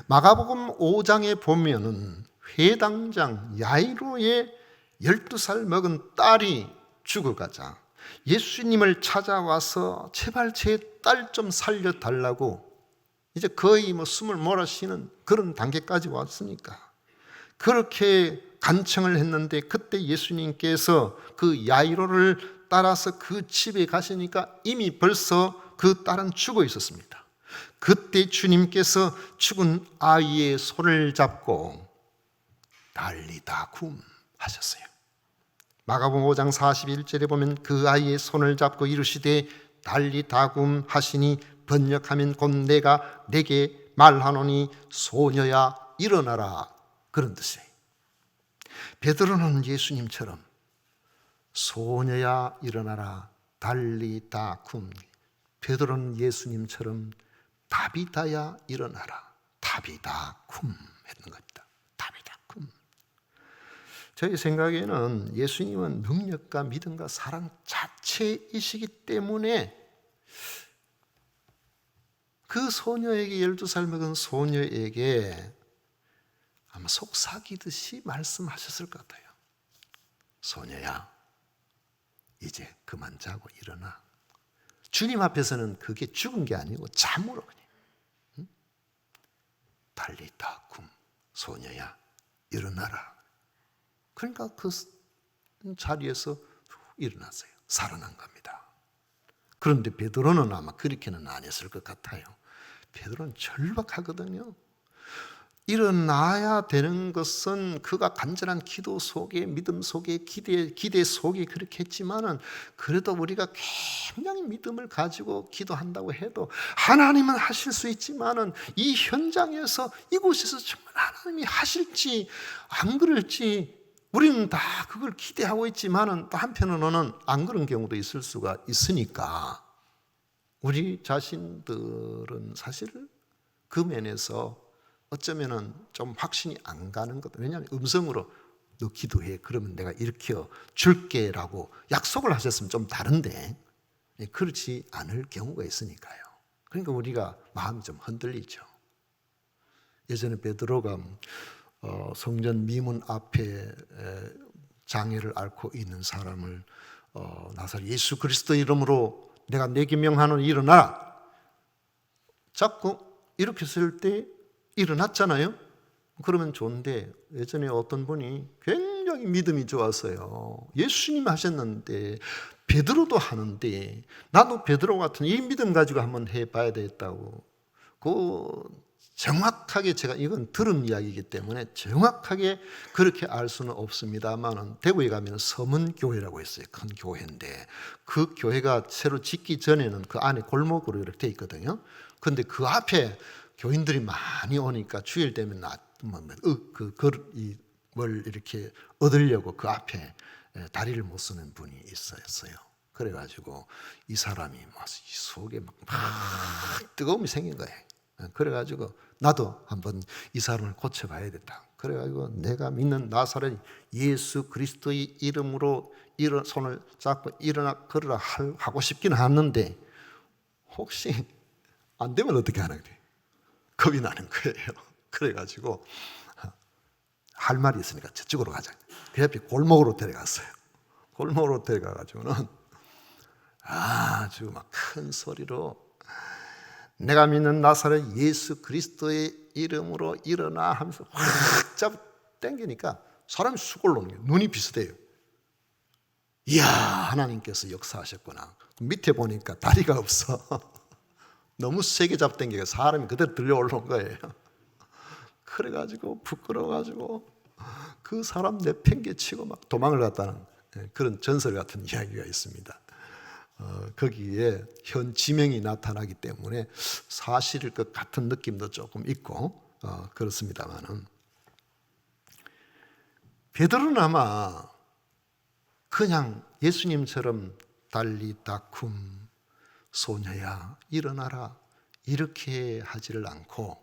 마가복음 5장에 보면은 회당장 야이로의 12살 먹은 딸이 죽어가자 예수님을 찾아와서 제발 제 딸 좀 살려달라고 이제 거의 숨을 몰아쉬는 그런 단계까지 왔으니까 그렇게 간청을 했는데 그때 예수님께서 그 야이로를 따라서 그 집에 가시니까 이미 벌써 그 딸은 죽어 있었습니다. 그때 주님께서 죽은 아이의 손을 잡고 달리다 쿰 하셨어요. 마가복음 5장 41절에 보면 그 아이의 손을 잡고 이르시되 달리다 쿰 하시니 번역하면 곧 내가 내게 말하노니 소녀야 일어나라, 그런 뜻이에요. 베드로는 예수님처럼 소녀야 일어나라 달리다 쿰, 베드로는 예수님처럼 다비다야 일어나라 다비다 쿰 했는 겁니다. 다비다 쿰. 저희 생각에는 예수님은 능력과 믿음과 사랑 자체이시기 때문에 그 소녀에게 12살 먹은 소녀에게 아마 속삭이듯이 말씀하셨을 것 같아요. 소녀야 이제 그만 자고 일어나. 주님 앞에서는 그게 죽은 게 아니고 잠으로 그냥 달리다 쿰 소녀야 일어나라. 그러니까 그 자리에서 일어났어요. 살아난 겁니다. 그런데 베드로는 아마 그렇게는 안 했을 것 같아요. 베드로는 절박하거든요. 일어나야 되는 것은 그가 간절한 기도 속에 믿음 속에 기대 속에 그렇게 했지만은 그래도 우리가 굉장히 믿음을 가지고 기도한다고 해도 하나님은 하실 수 있지만은 이 현장에서 이곳에서 정말 하나님이 하실지 안 그럴지 우리는 다 그걸 기대하고 있지만은 또 한편으로는 안 그런 경우도 있을 수가 있으니까 우리 자신들은 사실 그 면에서 어쩌면은 좀 확신이 안 가는 것. 왜냐하면 음성으로 너 기도해. 그러면 내가 일으켜 줄게라고 약속을 하셨으면 좀 다른데 그렇지 않을 경우가 있으니까요. 그러니까 우리가 마음이 좀 흔들리죠. 예전에 베드로가 성전 미문 앞에 장애를 앓고 있는 사람을 나사렛 예수 그리스도 이름으로 내가 내게 명하노니 일어나라. 자꾸 이렇게 쓸 때 일어났잖아요. 그러면 좋은데 예전에 어떤 분이 굉장히 믿음이 좋았어요. 예수님 하셨는데 베드로도 하는데 나도 베드로 같은 이 믿음 가지고 한번 해봐야 되겠다고. 그 정확하게 제가 이건 들은 이야기이기 때문에 정확하게 그렇게 알 수는 없습니다만 대구에 가면 서문교회라고 있어요. 큰 교회인데 그 교회가 새로 짓기 전에는 그 안에 골목으로 이렇게 돼 있거든요. 그런데 그 앞에 교인들이 많이 오니까 주일 되면 뭘 이렇게 얻으려고 그 앞에 다리를 못 쓰는 분이 있었어요. 그래가지고 이 사람이 막 속에 막 뜨거움이 생긴 거예요. 그래가지고 나도 한번 이 사람을 고쳐봐야 겠다. 그래가지고 내가 믿는 나사렛 예수 그리스도의 이름으로 손을 잡고 일어나 걸으라 하고 싶기는 않는데 혹시 안 되면 어떻게 하나 그래. 겁이 나는 거예요. 그래가지고 할 말이 있으니까 저쪽으로 가자. 그 옆에 골목으로 데려갔어요. 골목으로 데려가가지고는 아주 막 큰 소리로 내가 믿는 나사렛 예수 그리스도의 이름으로 일어나 하면서 확 잡아 당기니까 사람이 쑥 올라오는 거예요. 눈이 비슷해요. 이야, 하나님께서 역사하셨구나. 밑에 보니까 다리가 없어. 너무 세게 잡당기가 사람이 그대로 들려 올라온 거예요. 그래가지고 부끄러워가지고 그 사람 내팽개치고 막 도망을 갔다는 그런 전설 같은 이야기가 있습니다. 거기에 현 지명이 나타나기 때문에 사실일 것 같은 느낌도 조금 있고 그렇습니다만은 베드로는 아마 그냥 예수님처럼 달리다 쿰 소녀야 일어나라 이렇게 하지를 않고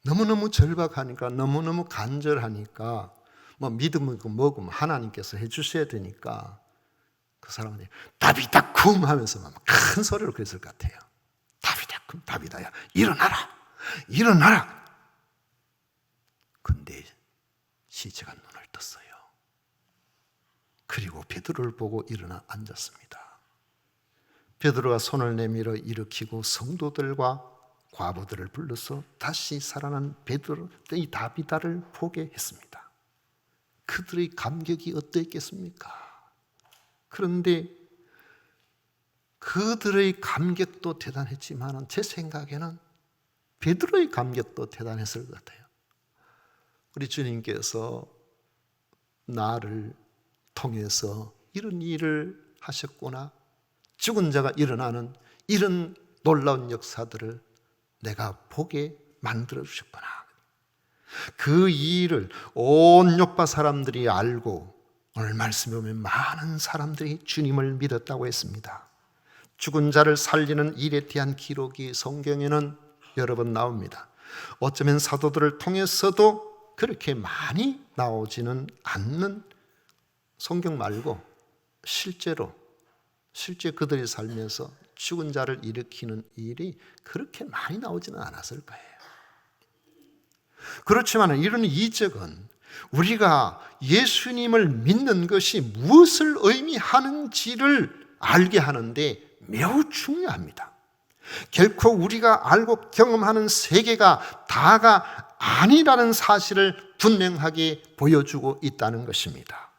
너무너무 절박하니까 너무너무 간절하니까 뭐 믿음은 뭐고 하나님께서 해주셔야 되니까 그 사람은 다비다 쿰 하면서 막 큰 소리로 그랬을 것 같아요. 다비다 쿰, 다비다야, 일어나라, 일어나라. 근데 시체가 눈을 떴어요. 그리고 베드로를 보고 일어나 앉았습니다. 베드로가 손을 내밀어 일으키고 성도들과 과부들을 불러서 다시 살아난 베드로, 이 다비다를 보게 했습니다. 그들의 감격이 어떠했겠습니까? 그런데 그들의 감격도 대단했지만 제 생각에는 베드로의 감격도 대단했을 것 같아요. 우리 주님께서 나를 통해서 이런 일을 하셨구나, 죽은 자가 일어나는 이런 놀라운 역사들을 내가 보게 만들어 주셨구나. 그 일을 온 요파 사람들이 알고 오늘 말씀에 보면 많은 사람들이 주님을 믿었다고 했습니다. 죽은 자를 살리는 일에 대한 기록이 성경에는 여러 번 나옵니다. 어쩌면 사도들을 통해서도 그렇게 많이 나오지는 않는, 성경 말고 실제 그들이 살면서 죽은 자를 일으키는 일이 그렇게 많이 나오지는 않았을 거예요. 그렇지만 이런 이적은 우리가 예수님을 믿는 것이 무엇을 의미하는지를 알게 하는데 매우 중요합니다. 결코 우리가 알고 경험하는 세계가 다가 아니라는 사실을 분명하게 보여주고 있다는 것입니다.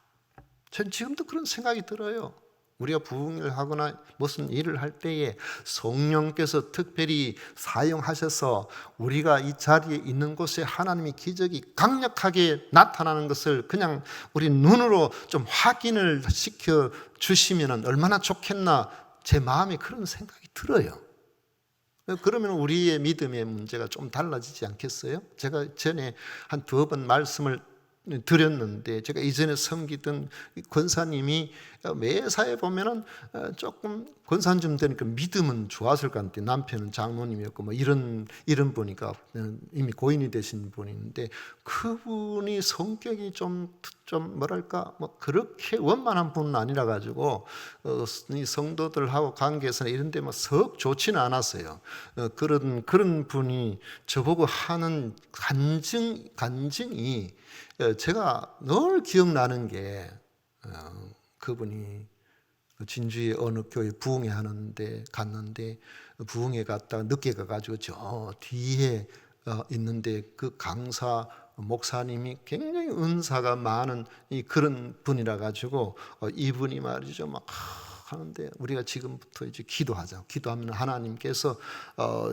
전 지금도 그런 생각이 들어요. 우리가 부흥을 하거나 무슨 일을 할 때에 성령께서 특별히 사용하셔서 우리가 이 자리에 있는 곳에 하나님의 기적이 강력하게 나타나는 것을 그냥 우리 눈으로 좀 확인을 시켜 주시면 얼마나 좋겠나, 제 마음에 그런 생각이 들어요. 그러면 우리의 믿음의 문제가 좀 달라지지 않겠어요? 제가 전에 한 2번 말씀을 드렸는데, 제가 이전에 섬기던 권사님이 매사에 보면은 조금 권사님 되니까 믿음은 좋았을 것 같아요. 남편은 장로님이었고 뭐 이런 분이니까 이미 고인이 되신 분인데, 그분이 성격이 좀 뭐랄까 뭐 그렇게 원만한 분은 아니라 가지고 이 성도들하고 관계에서는 이런 데 뭐 썩 좋지는 않았어요. 그런 분이 저보고 하는 간증이 제가 늘 기억나는 게, 그분이 진주의 어느 교회 부흥회 하는데 갔는데, 부흥회 갔다가 늦게 가가지고 저 뒤에 있는데 그 강사 목사님이 굉장히 은사가 많은 그런 분이라 가지고 이분이 말이죠 막 하는데, 우리가 지금부터 이제 기도하자. 기도하면 하나님께서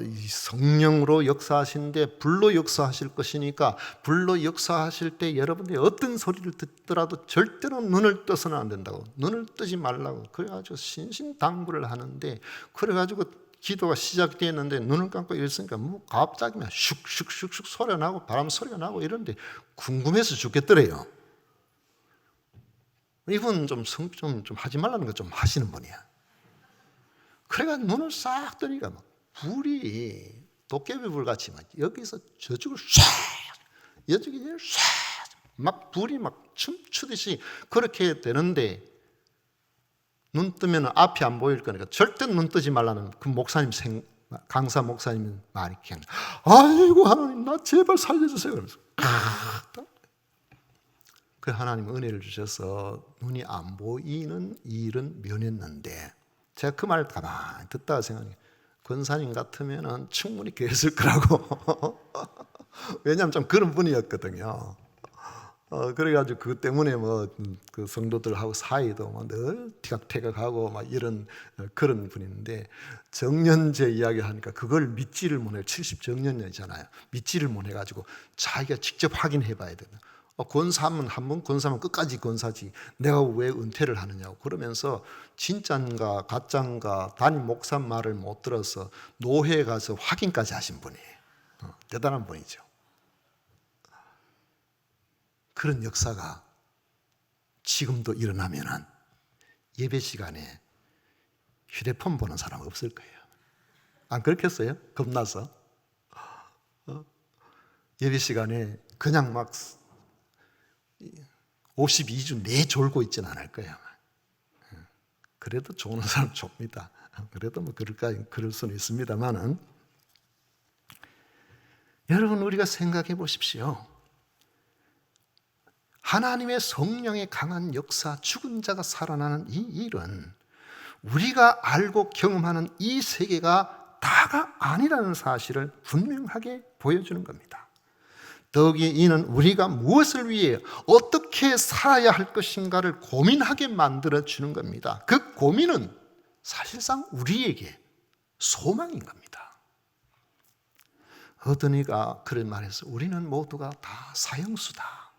이 성령으로 역사하시는데 불로 역사하실 것이니까, 불로 역사하실 때 여러분들이 어떤 소리를 듣더라도 절대로 눈을 떠서는 안 된다고, 눈을 뜨지 말라고. 그래가지고 신신당부를 하는데, 그래가지고 기도가 시작되었는데 눈을 감고 이랬으니까 뭐 갑자기 막 슉슉슉슉 소리가 나고 바람 소리가 나고 이런데 궁금해서 죽겠더래요. 이분 좀 하지 말라는 거 좀 하시는 분이야. 그래가 눈을 싹 뜨니까 막 불이 도깨비 불 같이 막 여기서 저쪽으로 쫙, 여쪽이 쫙, 막 불이 막 춤추듯이 그렇게 되는데, 눈 뜨면 앞이 안 보일 거니까 절대 눈 뜨지 말라는 그 목사님 강사 목사님 말이 그냥, 아이고 하나님 나 제발 살려주세요. 그러면서 그 하나님 은혜를 주셔서 눈이 안 보이는 일은 면했는데, 제가 그 말을 가만히 듣다가 생각해, 권사님 같으면 충분히 계실 거라고. 왜냐하면 좀 그런 분이었거든요. 그래가지고 그 때문에 뭐 그 성도들하고 사이도 뭐 늘 티격태격하고 막 이런 그런 분인데, 정년제 이야기 하니까 그걸 믿지를 못해요. 70정년이잖아요. 믿지를 못해가지고 자기가 직접 확인해 봐야 돼요. 권사하면 한번 권사하면 끝까지 권사지 내가 왜 은퇴를 하느냐고 그러면서 진짠가 가짠가 담임 목사 말을 못 들어서 노회에 가서 확인까지 하신 분이에요. 대단한 분이죠. 그런 역사가 지금도 일어나면은 예배 시간에 휴대폰 보는 사람 없을 거예요. 안 그렇겠어요? 겁나서 예배 시간에 그냥 막 52주 내 졸고 있지는 않을 거예요. 그래도 좋은 사람 좁니다. 그래도 뭐 그럴 수는 있습니다만은, 여러분, 우리가 생각해 보십시오. 하나님의 성령의 강한 역사, 죽은 자가 살아나는 이 일은 우리가 알고 경험하는 이 세계가 다가 아니라는 사실을 분명하게 보여주는 겁니다. 더욱이 이는 우리가 무엇을 위해 어떻게 살아야 할 것인가를 고민하게 만들어주는 겁니다. 그 고민은 사실상 우리에게 소망인 겁니다. 어떤 이가 그런 말했어. 우리는 모두가 다 사형수다.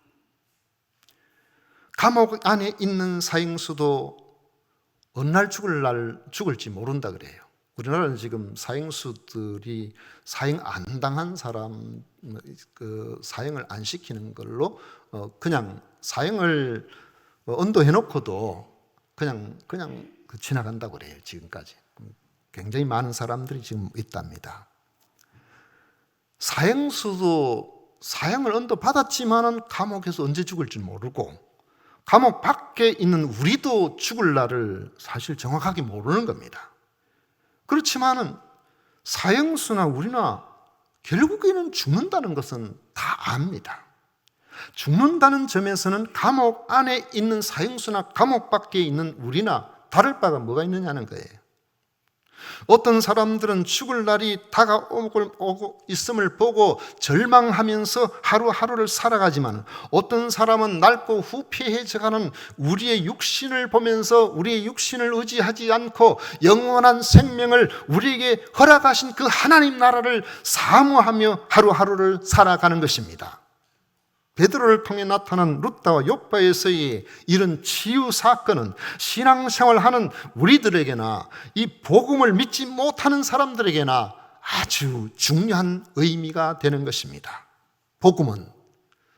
감옥 안에 있는 사형수도 어느 날 죽을지 모른다 그래요. 우리나라는 지금 사형수들이 사형 안 당한 사람, 사형을 안 시키는 걸로 그냥 사형을 언도해 놓고도 그냥 지나간다고 그래요. 지금까지 굉장히 많은 사람들이 지금 있답니다. 사형수도 사형을 언도 받았지만은 감옥에서 언제 죽을지 모르고, 감옥 밖에 있는 우리도 죽을 날을 사실 정확하게 모르는 겁니다. 그렇지만은 사형수나 우리나 결국에는 죽는다는 것은 다 압니다. 죽는다는 점에서는 감옥 안에 있는 사형수나 감옥 밖에 있는 우리나 다를 바가 뭐가 있느냐는 거예요. 어떤 사람들은 죽을 날이 다가오고 있음을 보고 절망하면서 하루하루를 살아가지만, 어떤 사람은 낡고 후패해져가는 우리의 육신을 보면서 우리의 육신을 의지하지 않고 영원한 생명을 우리에게 허락하신 그 하나님 나라를 사모하며 하루하루를 살아가는 것입니다. 베드로를 통해 나타난 룻다와 욥바에서의 이런 치유 사건은 신앙생활하는 우리들에게나 이 복음을 믿지 못하는 사람들에게나 아주 중요한 의미가 되는 것입니다. 복음은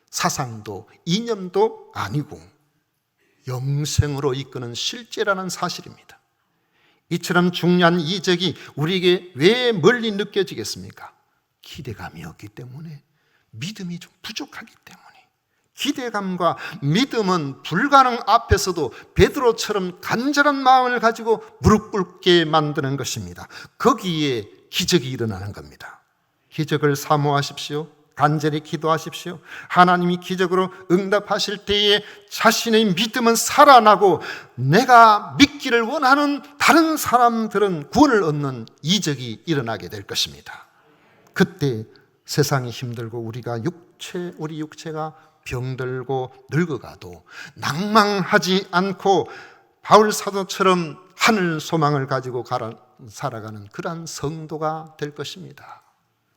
사상도 이념도 아니고 영생으로 이끄는 실제라는 사실입니다. 이처럼 중요한 이적이 우리에게 왜 멀리 느껴지겠습니까? 기대감이 없기 때문에, 믿음이 좀 부족하기 때문에. 기대감과 믿음은 불가능 앞에서도 베드로처럼 간절한 마음을 가지고 무릎 꿇게 만드는 것입니다. 거기에 기적이 일어나는 겁니다. 기적을 사모하십시오. 간절히 기도하십시오. 하나님이 기적으로 응답하실 때에 자신의 믿음은 살아나고 내가 믿기를 원하는 다른 사람들은 구원을 얻는 이적이 일어나게 될 것입니다. 그때 세상이 힘들고 우리 육체가 병들고 늙어가도 낭망하지 않고 바울 사도처럼 하늘 소망을 가지고 살아가는 그러한 성도가 될 것입니다.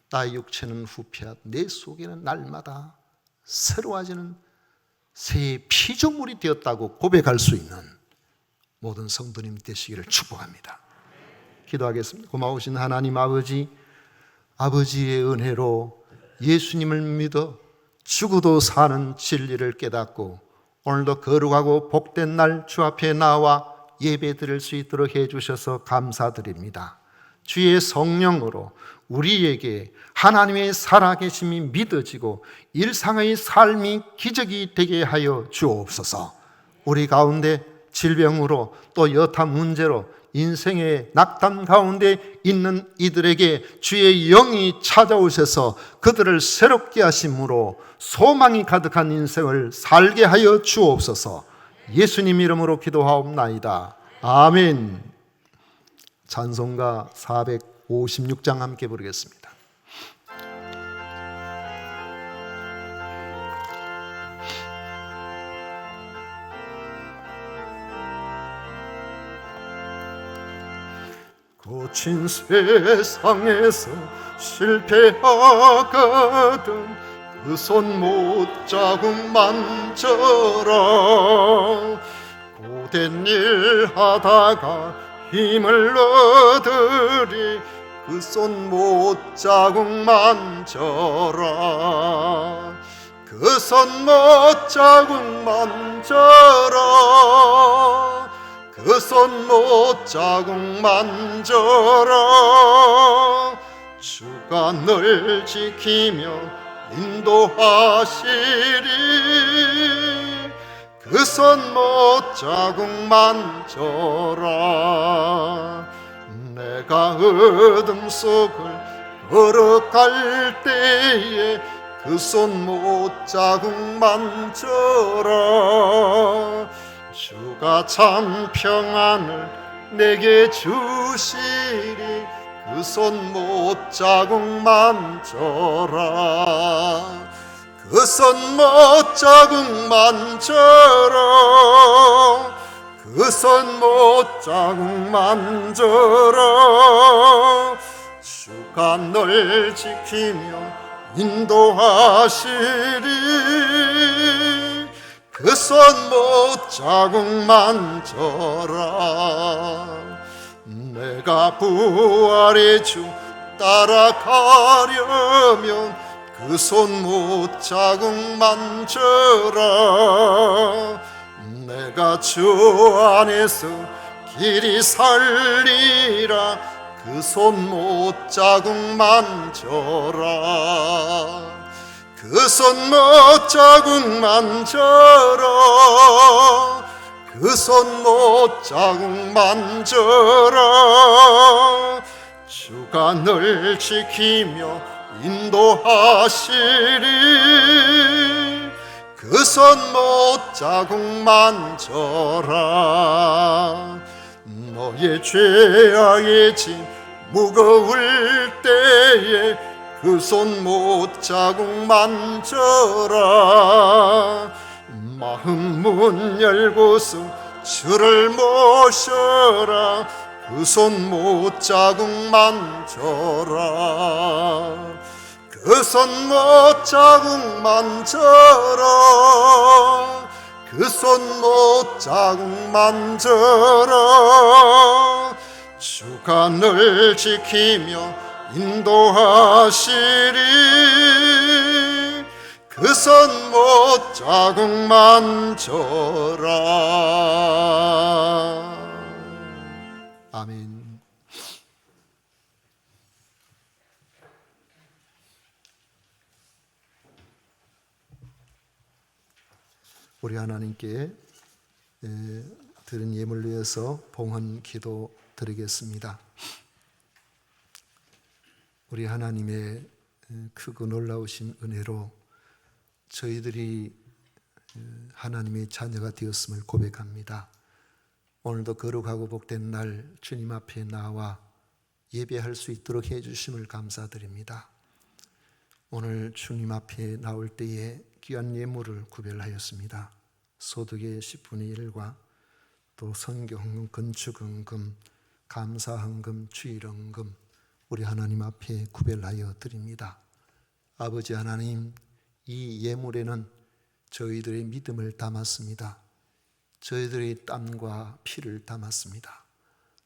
나의 육체는 후패하고 내 속에는 날마다 새로워지는 새 피조물이 되었다고 고백할 수 있는 모든 성도님 되시기를 축복합니다. 기도하겠습니다. 고마우신 하나님 아버지, 아버지의 은혜로 예수님을 믿어 죽어도 사는 진리를 깨닫고 오늘도 거룩하고 복된 날 주 앞에 나와 예배 드릴 수 있도록 해주셔서 감사드립니다. 주의 성령으로 우리에게 하나님의 살아계심이 믿어지고 일상의 삶이 기적이 되게 하여 주옵소서. 우리 가운데 질병으로 또 여타 문제로 인생의 낙담 가운데 있는 이들에게 주의 영이 찾아오셔서 그들을 새롭게 하심으로 소망이 가득한 인생을 살게 하여 주옵소서. 예수님 이름으로 기도하옵나이다. 아멘. 찬송가 456장 함께 부르겠습니다. 거친 세상에서 실패하거든 그 손 못자국 만져라. 고된 일 하다가 힘을 얻으리 그 손 못자국 만져라. 그 손 못자국 만져라. 그 손 못자국 만져라. 주가 널 지키며 인도하시리. 그 손 못자국 만져라. 내가 어둠 속을 걸어갈 때에 그 손 못자국 만져라. 주가 참 평안을 내게 주시리. 그 손 못자국 만져라. 그 손 못자국 만져라. 그 손 못자국 만져라. 주가 널 지키며 인도하시리. 그 손 못자국 만져라. 내가 부활의 주 따라가려면 그 손 못자국 만져라. 내가 주 안에서 길이 살리라. 그 손 못자국 만져라. 그 손 못자국 만져라. 그 손 못자국 만져라. 주가 널 지키며 인도하시리. 그 손 못자국 만져라. 너의 죄악의 짐 무거울 때에 그 손 못자국 만져라. 마음 문 열고서 주를 모셔라. 그 손 못자국 만져라. 그 손 못자국 만져라. 그 손 못자국 만져라. 주가 널 지키며 인도하시리. 그 손 못자국 만져라. 아멘. 우리 하나님께 드린 예물 위해서 봉헌 기도 드리겠습니다. 우리 하나님의 크고 놀라우신 은혜로 저희들이 하나님의 자녀가 되었음을 고백합니다. 오늘도 거룩하고 복된 날 주님 앞에 나와 예배할 수 있도록 해주심을 감사드립니다. 오늘 주님 앞에 나올 때에 귀한 예물을 구별하였습니다. 소득의 10분의 1과 또 선교헌금, 건축헌금, 감사헌금, 주일헌금 우리 하나님 앞에 구별하여 드립니다. 아버지 하나님, 이 예물에는 저희들의 믿음을 담았습니다. 저희들의 땀과 피를 담았습니다.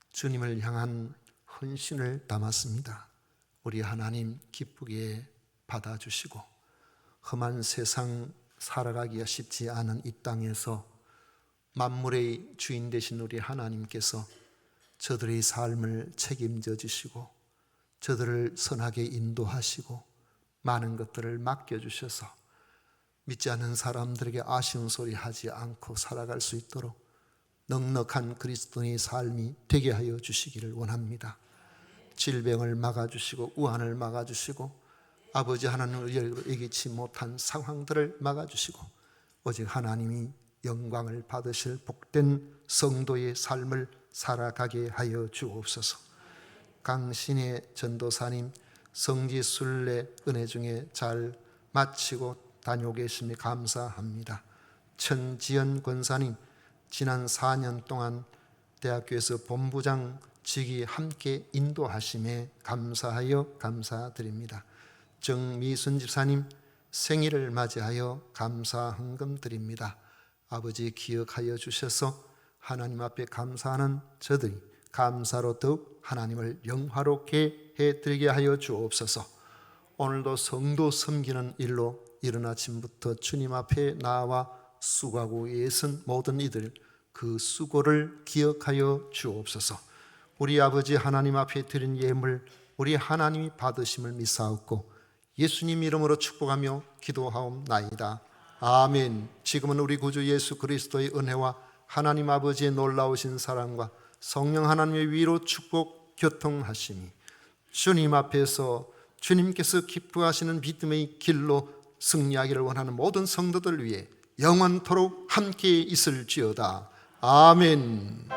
주님을 향한 헌신을 담았습니다. 우리 하나님 기쁘게 받아주시고 험한 세상 살아가기가 쉽지 않은 이 땅에서 만물의 주인 되신 우리 하나님께서 저들의 삶을 책임져 주시고 저들을 선하게 인도하시고 많은 것들을 맡겨주셔서 믿지 않는 사람들에게 아쉬운 소리 하지 않고 살아갈 수 있도록 넉넉한 그리스도인의 삶이 되게 하여 주시기를 원합니다. 질병을 막아주시고 우환을 막아주시고 아버지 하나님을 예기치 못한 상황들을 막아주시고 오직 하나님이 영광을 받으실 복된 성도의 삶을 살아가게 하여 주옵소서. 강신의 전도사님 성지순례 은혜 중에 잘 마치고 다녀오 계심에 감사합니다. 천지연 권사님 지난 4년 동안 대학교에서 본부장 직위 함께 인도하심에 감사하여 감사드립니다. 정미순 집사님 생일을 맞이하여 감사 헌금 드립니다. 아버지 기억하여 주셔서 하나님 앞에 감사하는 저들이 감사로 더욱 하나님을 영화롭게 해드리게 하여 주옵소서. 오늘도 성도 섬기는 일로 이른 아침부터 주님 앞에 나와 수고하고 애쓴 모든 이들 그 수고를 기억하여 주옵소서. 우리 아버지 하나님 앞에 드린 예물 우리 하나님이 받으심을 믿사옵고 예수님 이름으로 축복하며 기도하옵나이다. 아멘. 지금은 우리 구주 예수 그리스도의 은혜와 하나님 아버지의 놀라우신 사랑과 성령 하나님의 위로 축복 교통하심이 주님 앞에서 주님께서 기뻐하시는 믿음의 길로 승리하기를 원하는 모든 성도들 위해 영원토록 함께 있을지어다. 아멘.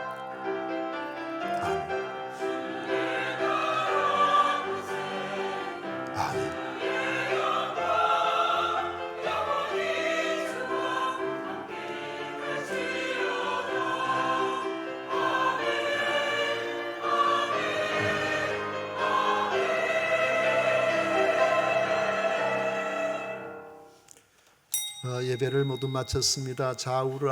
예배를 모두 마쳤습니다. 좌우를